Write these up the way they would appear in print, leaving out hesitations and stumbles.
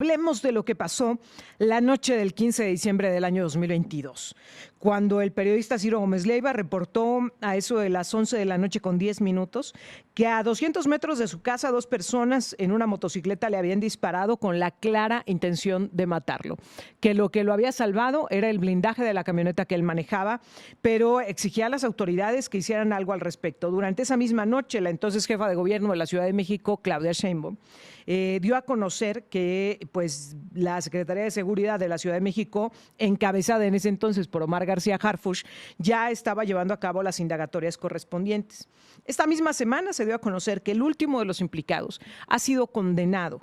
Hablemos de lo que pasó la noche del 15 de diciembre del año 2022, cuando el periodista Ciro Gómez Leiva reportó a eso de las 11 de la noche con 10 minutos que a 200 metros de su casa 2 personas en una motocicleta le habían disparado con la clara intención de matarlo, que lo había salvado era el blindaje de la camioneta que él manejaba, pero exigía a las autoridades que hicieran algo al respecto. Durante esa misma noche, la entonces jefa de gobierno de la Ciudad de México, Claudia Sheinbaum, dio a conocer que pues la Secretaría de Seguridad de la Ciudad de México, encabezada en ese entonces por Omar García Harfuch, ya estaba llevando a cabo las indagatorias correspondientes. Esta misma semana se dio a conocer que el último de los implicados ha sido condenado.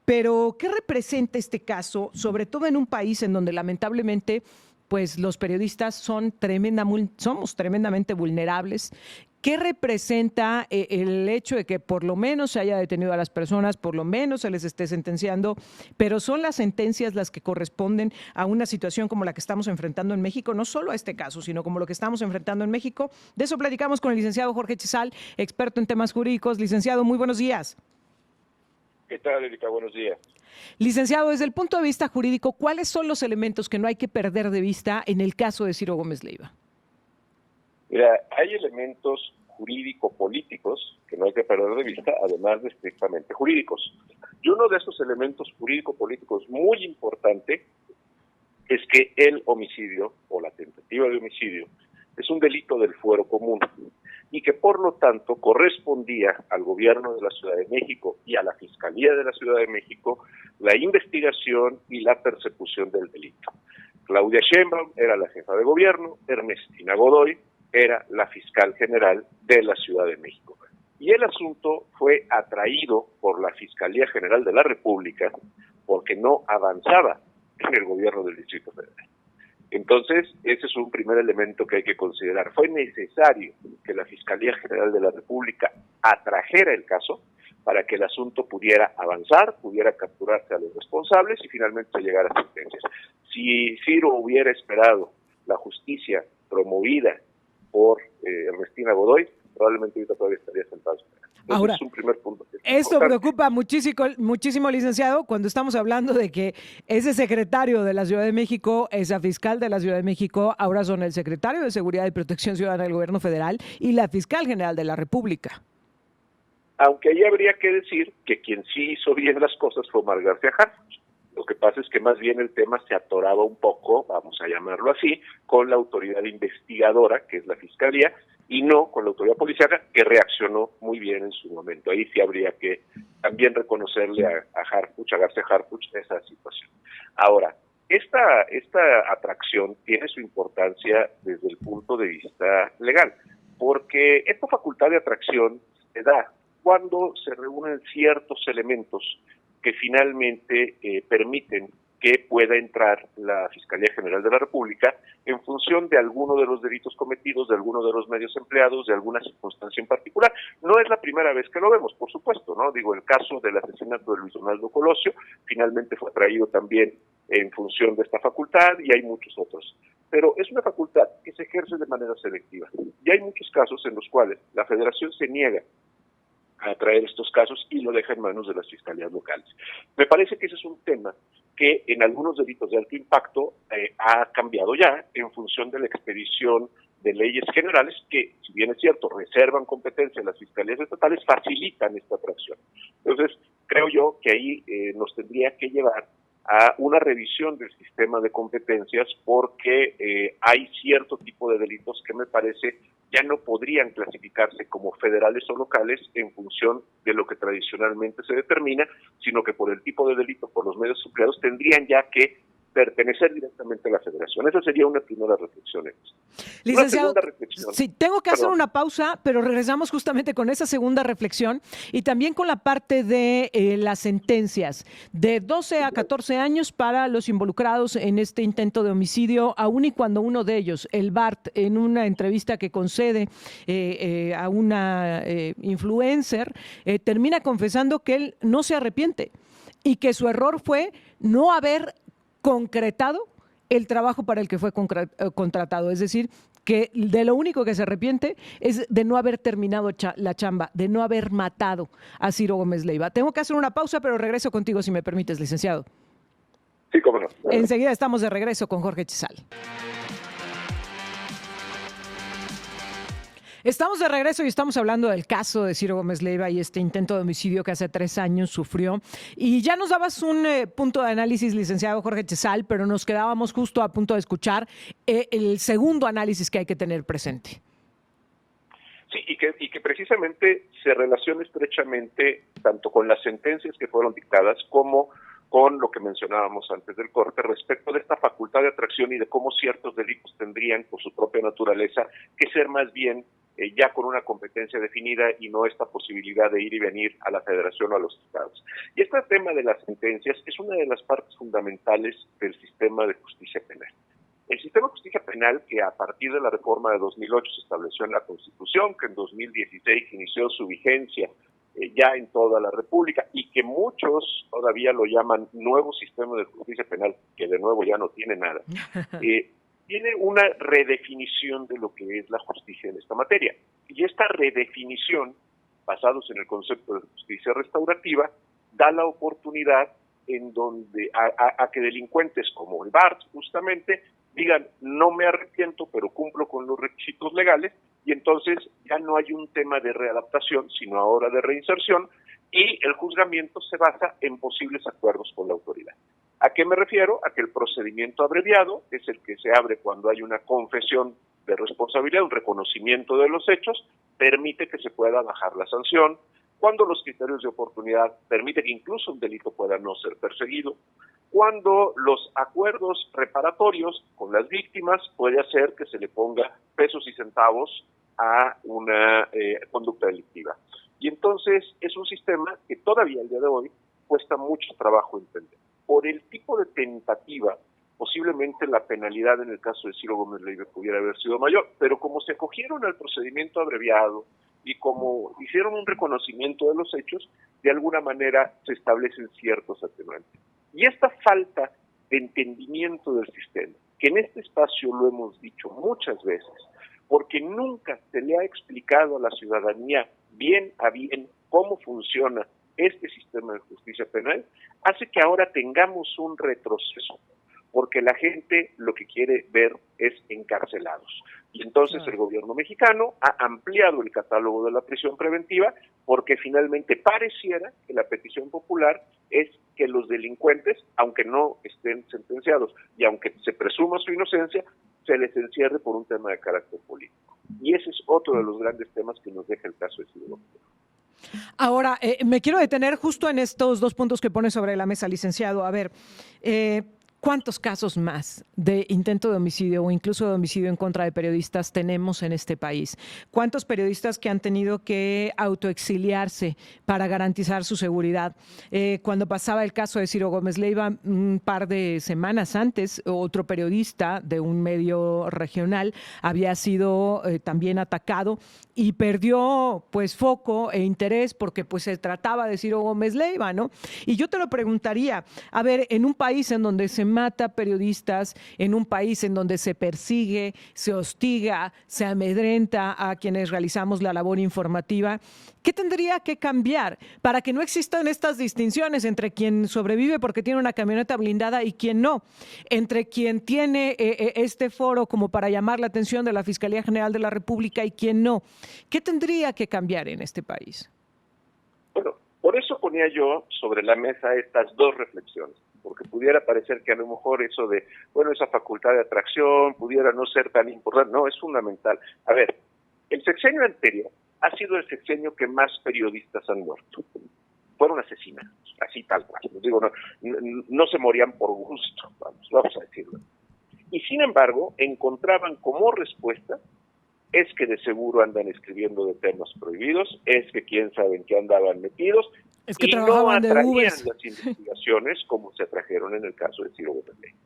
Pero, ¿qué representa este caso, sobre todo en un país en donde lamentablemente pues los periodistas somos tremendamente vulnerables? ¿Qué representa el hecho de que por lo menos se haya detenido a las personas, por lo menos se les esté sentenciando, pero son las sentencias las que corresponden a una situación como la que estamos enfrentando en México, no solo a este caso, sino como lo que estamos enfrentando en México? De eso platicamos con el licenciado Jorge Chezal, experto en temas jurídicos. Licenciado, muy buenos días. ¿Qué tal, Erika? Buenos días. Licenciado, desde el punto de vista jurídico, ¿cuáles son los elementos que no hay que perder de vista en el caso de Ciro Gómez Leiva? Mira, hay elementos jurídico-políticos que no hay que perder de vista, además de estrictamente jurídicos. Y uno de esos elementos jurídico-políticos muy importante es que el homicidio o la tentativa de homicidio es un delito del fuero común y que por lo tanto correspondía al gobierno de la Ciudad de México y a la Fiscalía de la Ciudad de México la investigación y la persecución del delito. Claudia Sheinbaum era la jefa de gobierno, Ernestina Godoy era la fiscal general de la Ciudad de México. Y el asunto fue atraído por la Fiscalía General de la República porque no avanzaba en el gobierno del Distrito Federal. Entonces, ese es un primer elemento que hay que considerar. Fue necesario que la Fiscalía General de la República atrajera el caso para que el asunto pudiera avanzar, pudiera capturarse a los responsables y finalmente llegara a sentencias. Si Ciro hubiera esperado la justicia promovida por Ernestina Godoy, probablemente ahorita todavía estaría sentado. Ahora, es un primer punto. Esto preocupa muchísimo, licenciado, cuando estamos hablando de que ese secretario de la Ciudad de México, esa fiscal de la Ciudad de México, ahora son el secretario de Seguridad y Protección Ciudadana del Gobierno Federal y la fiscal general de la República. Aunque ahí habría que decir que quien sí hizo bien las cosas fue Omar García Harfuch. Lo que pasa es que más bien el tema se atoraba un poco, vamos a llamarlo así, con la autoridad investigadora, que es la Fiscalía, y no con la autoridad policíaca, que reaccionó muy bien en su momento. Ahí sí habría que también reconocerle a Harfuch, a García Harfuch, esa situación. Ahora, esta atracción tiene su importancia desde el punto de vista legal, porque esta facultad de atracción se da cuando se reúnen ciertos elementos que finalmente permiten que pueda entrar la Fiscalía General de la República en función de alguno de los delitos cometidos, de alguno de los medios empleados, de alguna circunstancia en particular. No es la primera vez que lo vemos, por supuesto, ¿no? Digo, el caso del asesinato de Luis Donaldo Colosio finalmente fue traído también en función de esta facultad y hay muchos otros. Pero es una facultad que se ejerce de manera selectiva y hay muchos casos en los cuales la Federación se niega a traer estos casos y lo deja en manos de las fiscalías locales. Me parece que ese es un tema que en algunos delitos de alto impacto ha cambiado ya en función de la expedición de leyes generales que, si bien es cierto, reservan competencia en las fiscalías estatales, facilitan esta atracción. Entonces, creo yo que ahí nos tendría que llevar a una revisión del sistema de competencias porque hay cierto tipo de delitos que me parece ya no podrían clasificarse como federales o locales en función de lo que tradicionalmente se determina, sino que por el tipo de delito, por los medios empleados, tendrían ya que pertenecer directamente a la federación. Esa sería una primera reflexión. Licenciado, sí, tengo que hacer una pausa, pero regresamos justamente con esa segunda reflexión y también con la parte de las sentencias de 12 a 14 años para los involucrados en este intento de homicidio, aun y cuando uno de ellos, el Bart, en una entrevista que concede a una influencer, termina confesando que él no se arrepiente y que su error fue no haber concretado el trabajo para el que fue contratado, es decir, que de lo único que se arrepiente es de no haber terminado la chamba, de no haber matado a Ciro Gómez Leiva. Tengo que hacer una pausa, pero regreso contigo si me permites, licenciado. Sí, cómo no. Enseguida estamos de regreso con Jorge Chizal. Estamos de regreso y estamos hablando del caso de Ciro Gómez Leiva y este intento de homicidio que hace 3 años sufrió. Y ya nos dabas un punto de análisis, licenciado Jorge Chizal, pero nos quedábamos justo a punto de escuchar el segundo análisis que hay que tener presente. Sí, y que precisamente se relaciona estrechamente tanto con las sentencias que fueron dictadas como con lo que mencionábamos antes del corte respecto de esta facultad de atracción y de cómo ciertos delitos tendrían, por su propia naturaleza, que ser más bien ya con una competencia definida y no esta posibilidad de ir y venir a la federación o a los estados. Y este tema de las sentencias es una de las partes fundamentales del sistema de justicia penal. El sistema de justicia penal, que a partir de la reforma de 2008 se estableció en la Constitución, que en 2016 inició su vigencia ya en toda la República, y que muchos todavía lo llaman nuevo sistema de justicia penal, que de nuevo ya no tiene nada, tiene una redefinición de lo que es la justicia en esta materia. Y esta redefinición, basados en el concepto de justicia restaurativa, da la oportunidad en donde a que delincuentes como el BART, justamente, digan, no me arrepiento, pero cumplo con los requisitos legales, y entonces ya no hay un tema de readaptación, sino ahora de reinserción, y el juzgamiento se basa en posibles acuerdos con la autoridad. ¿A qué me refiero? A que el procedimiento abreviado es el que se abre cuando hay una confesión de responsabilidad, un reconocimiento de los hechos, permite que se pueda bajar la sanción, cuando los criterios de oportunidad permiten que incluso un delito pueda no ser perseguido, cuando los acuerdos reparatorios con las víctimas puede hacer que se le ponga pesos y centavos a una conducta delictiva. Y entonces es un sistema que todavía al día de hoy cuesta mucho trabajo entender. Por el tipo de tentativa, posiblemente la penalidad en el caso de Ciro Gómez Leiva pudiera haber sido mayor, pero como se acogieron al procedimiento abreviado y como hicieron un reconocimiento de los hechos, de alguna manera se establecen ciertos atenuantes. Y esta falta de entendimiento del sistema, que en este espacio lo hemos dicho muchas veces, porque nunca se le ha explicado a la ciudadanía bien a bien cómo funciona este sistema de justicia penal, hace que ahora tengamos un retroceso, porque la gente lo que quiere ver es encarcelados. Y entonces el gobierno mexicano ha ampliado el catálogo de la prisión preventiva, porque finalmente pareciera que la petición popular es que los delincuentes, aunque no estén sentenciados y aunque se presuma su inocencia, se les encierre por un tema de carácter político. Y ese es otro de los grandes temas que nos deja el caso de Ciro Gómez. Ahora, me quiero detener justo en estos 2 puntos que pone sobre la mesa, licenciado. A ver, ¿cuántos casos más de intento de homicidio o incluso de homicidio en contra de periodistas tenemos en este país? ¿Cuántos periodistas que han tenido que autoexiliarse para garantizar su seguridad? Cuando pasaba el caso de Ciro Gómez Leiva, un par de semanas antes, otro periodista de un medio regional había sido también atacado y perdió pues foco e interés porque pues se trataba de Ciro Gómez Leiva, ¿no? Y yo te lo preguntaría, a ver, en un país en donde se mata periodistas, en un país en donde se persigue, se hostiga, se amedrenta a quienes realizamos la labor informativa, ¿qué tendría que cambiar para que no existan estas distinciones entre quien sobrevive porque tiene una camioneta blindada y quien no? Entre quien tiene este foro como para llamar la atención de la Fiscalía General de la República y quien no. ¿Qué tendría que cambiar en este país? Bueno, por eso ponía yo sobre la mesa estas 2 reflexiones, porque pudiera parecer que a lo mejor eso de, bueno, esa facultad de atracción pudiera no ser tan importante. No, es fundamental. A ver, el sexenio anterior ha sido el sexenio que más periodistas han muerto. Fueron asesinados, así tal cual. Les digo, no se morían por gusto, vamos a decirlo. Y sin embargo, encontraban como respuesta, es que de seguro andan escribiendo de temas prohibidos, es que quién sabe en qué andaban metidos, es que y no trabajaban de atraían Ubers. las investigaciones como se atrajeron en el caso de Ciro Gómez Leiva.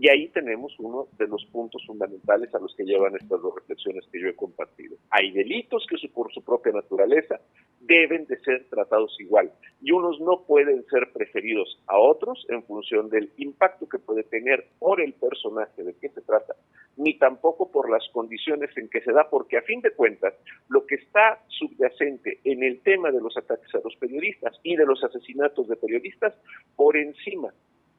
Y ahí tenemos uno de los puntos fundamentales a los que llevan estas dos reflexiones que yo he compartido. Hay delitos que por su propia naturaleza deben de ser tratados igual, y unos no pueden ser preferidos a otros en función del impacto que puede tener por el personaje de qué se trata, ni tampoco por las condiciones en que se da, porque a fin de cuentas, lo que está subyacente en el tema de los ataques a los periodistas y de los asesinatos de periodistas, por encima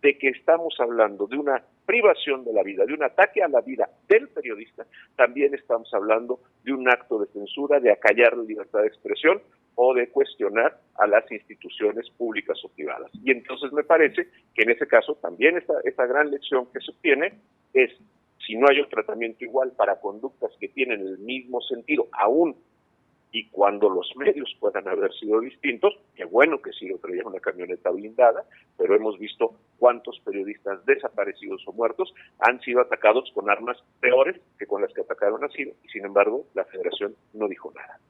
de que estamos hablando de una privación de la vida, de un ataque a la vida del periodista, también estamos hablando de un acto de censura, de acallar la libertad de expresión o de cuestionar a las instituciones públicas o privadas. Y entonces me parece que en ese caso también esta gran lección que se obtiene es, si no hay un tratamiento igual para conductas que tienen el mismo sentido, aún y cuando los medios puedan haber sido distintos, qué bueno que Ciro traía una camioneta blindada, pero hemos visto cuántos periodistas desaparecidos o muertos han sido atacados con armas peores que con las que atacaron a Ciro, y sin embargo la Federación no dijo nada.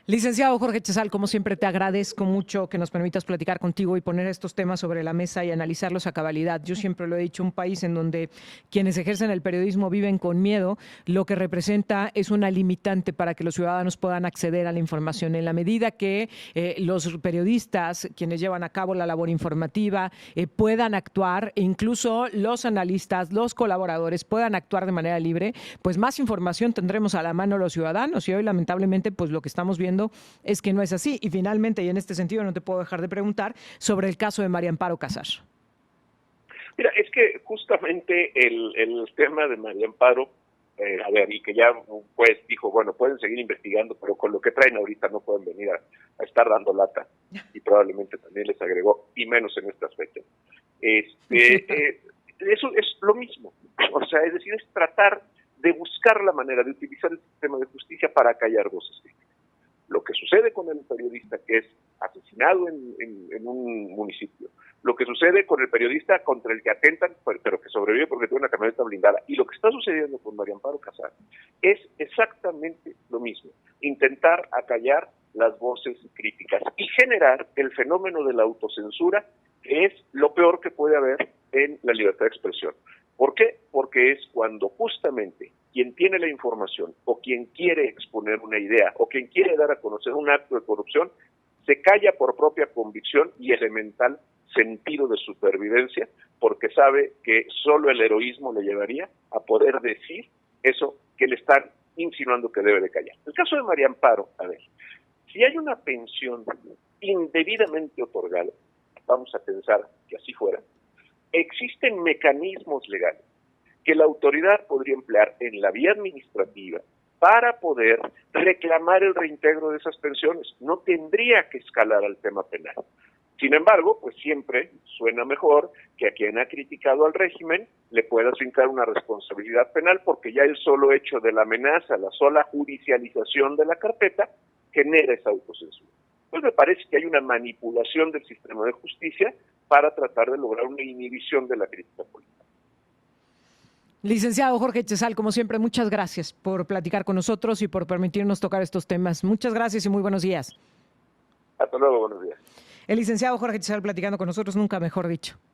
Licenciado Jorge Chazal, como siempre te agradezco mucho que nos permitas platicar contigo y poner estos temas sobre la mesa y analizarlos a cabalidad. Yo siempre lo he dicho, un país en donde quienes ejercen el periodismo viven con miedo, lo que representa es una limitante para que los ciudadanos puedan acceder a la información. En la medida que los periodistas, quienes llevan a cabo la labor informativa, puedan actuar, e incluso los analistas, los colaboradores puedan actuar de manera libre, pues más información tendremos a la mano los ciudadanos, y hoy lamentablemente pues lo que estamos viendo es que no es así. Y finalmente, y en este sentido no te puedo dejar de preguntar sobre el caso de María Amparo Casar. Mira, es que justamente el tema de María Amparo, a ver, y que ya un juez dijo, bueno, pueden seguir investigando, pero con lo que traen ahorita no pueden venir a estar dando lata, y probablemente también les agregó, y menos en estas fechas. Eso es lo mismo, o sea, es decir, es tratar de buscar la manera de utilizar el sistema de justicia para callar voces críticas. Lo que sucede con el periodista que es asesinado en un municipio, lo que sucede con el periodista contra el que atentan, pero que sobrevive porque tiene una camioneta blindada, y lo que está sucediendo con María Amparo Casar es exactamente lo mismo: intentar acallar las voces críticas y generar el fenómeno de la autocensura, que es lo peor que puede haber en la libertad de expresión. ¿Por qué? Porque es cuando justamente quien tiene la información o quien quiere exponer una idea o quien quiere dar a conocer un acto de corrupción se calla por propia convicción y elemental sentido de supervivencia, porque sabe que solo el heroísmo le llevaría a poder decir eso que le están insinuando que debe de callar. El caso de María Amparo, a ver, si hay una pensión indebidamente otorgada, vamos a pensar que así fuera, existen mecanismos legales que la autoridad podría emplear en la vía administrativa para poder reclamar el reintegro de esas pensiones. No tendría que escalar al tema penal. Sin embargo, pues siempre suena mejor que a quien ha criticado al régimen le pueda fincar una responsabilidad penal, porque ya el solo hecho de la amenaza, la sola judicialización de la carpeta, genera esa autocensura. Pues me parece que hay una manipulación del sistema de justicia para tratar de lograr una inhibición de la crítica política. Licenciado Jorge Chazal, como siempre, muchas gracias por platicar con nosotros y por permitirnos tocar estos temas. Muchas gracias y muy buenos días. Hasta luego, buenos días. El licenciado Jorge Chazal platicando con nosotros, nunca mejor dicho.